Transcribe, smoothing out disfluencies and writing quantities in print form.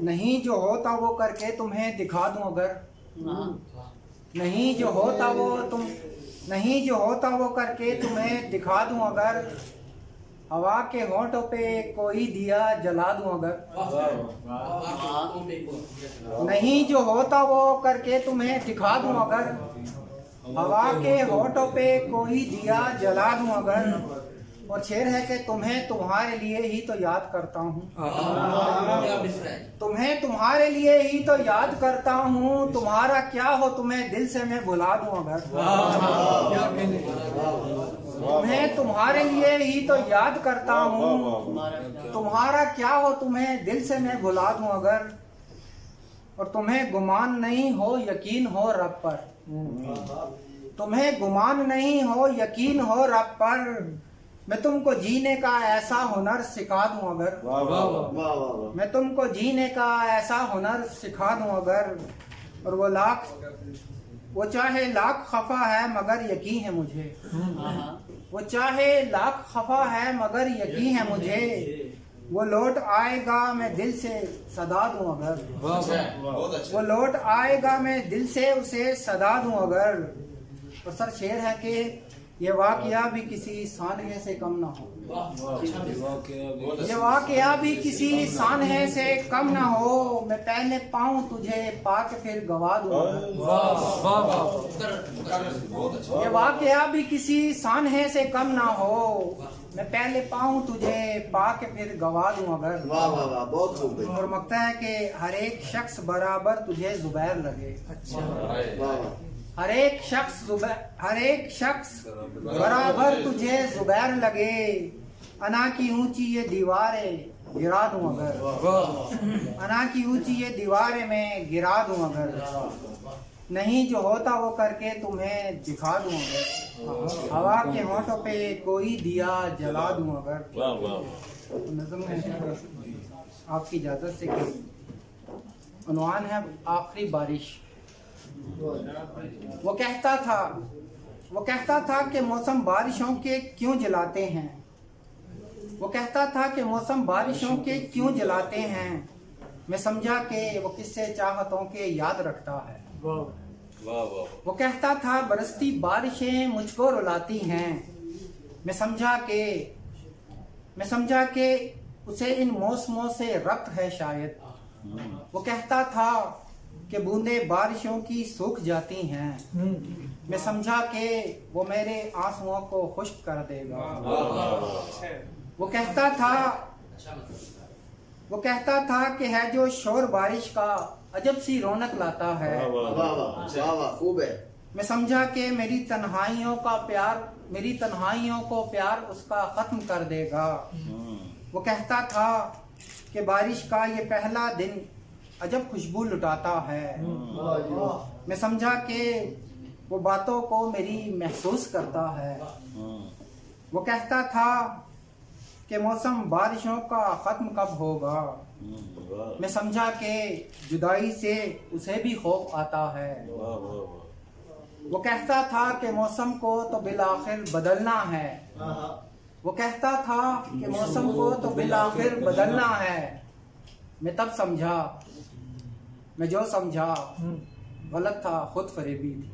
नहीं जो होता वो करके तुम्हें दिखा दूं अगर, नहीं जो होता वो करके तुम्हें दिखा दूं अगर, हवा के होंठों पे कोई दिया जला दूं अगर, नहीं जो होता वो करके तुम्हें दिखा दूं अगर, हवा के होंठों पे कोई दिया जला दूं अगर। और शेर है कि तुम्हें तुम्हारे लिए ही तो याद करता हूँ, तुम्हें तुम्हारे लिए ही तो याद करता हूँ, तुम्हारा क्या हो तुम्हें दिल से मैं भुला दूं अगर, तुम्हें तुम्हारे लिए ही तो याद करता हूँ, तुम्हारा क्या हो तुम्हें दिल से मैं भुला दूं अगर। और तुम्हें गुमान नहीं हो यकीन हो रब पर, तुम्हें गुमान नहीं हो यकीन हो रब पर, मैं तुमको जीने का ऐसा हुनर सिखा दूं अगर, मैं तुमको जीने का ऐसा हुनर सिखा दूं अगर। और वो चाहे लाख खफा है मगर यकीन है मुझे, वो चाहे लाख खफा है मगर यकीन है मुझे, वो लौट आएगा मैं दिल से सदा दूं अगर, वो लौट आएगा मैं दिल से उसे सदा दूं अगर। और सर शेर है कि ये वाकया भी किसी सानहे से कम ना हो, ये वाकया भी किसी सानहे से कम ना हो, मैं पहले पाऊं तुझे पाके फिर गवा दूंगा, ये वाकया भी किसी सानहे से कम ना हो, मैं पहले पाऊं तुझे पाके फिर गवा दूं अगर। वाह वाह वाह, बहुत खूब। और मकता है कि हर एक शख्स बराबर तुझे जुबैर लगे, अच्छा, हर एक शख्स बराबर तुझे जुबैर लगे, अना की ऊंची ये दीवारें गिरा दूं अगर, अना की ऊंची ये दीवारें मैं गिरा दूं अगर, नहीं जो होता वो करके तुम्हें दिखा दूं अगर, हवा के होंठों पे कोई दिया जला दूं अगर। नज़म में आपकी इजाजत से उन्वान है आखिरी बारिश। वो कहता था कि मौसम बारिशों के क्यों जलाते हैं, वो कहता था कि मौसम बारिशों के क्यों जलाते हैं, मैं समझा कि वो किससे चाहतों के याद रखता है। वो कहता था बरसती बारिशें मुझको रुलाती हैं, मैं समझा कि उसे इन मौसमों से रब्त है शायद। वो कहता था कि बूंदे बारिशों की सूख जाती हैं, मैं समझा कि वो मेरे आंसुओं को खुश्क कर देगा। वो कहता था कि है जो शोर बारिश का अजब सी रौनक लाता है। खूब है। मैं समझा कि मेरी तन्हाइयों को प्यार उसका खत्म कर देगा। वो कहता था कि बारिश का ये पहला दिन अजब खुशबू लुटाता है। मैं समझा कि वो बातों को मेरी महसूस करता है। वो कहता था कि मौसम बारिशों का खत्म कब होगा, मैं समझा कि जुदाई से उसे भी खौफ आता है। वो कहता था कि मौसम को तो बिलाखिर बदलना है, वो कहता था कि मौसम को तो बिलाखिर बदलना है। मैं तब समझा, मैं जो समझा गलत था, खुद फरेबी थी।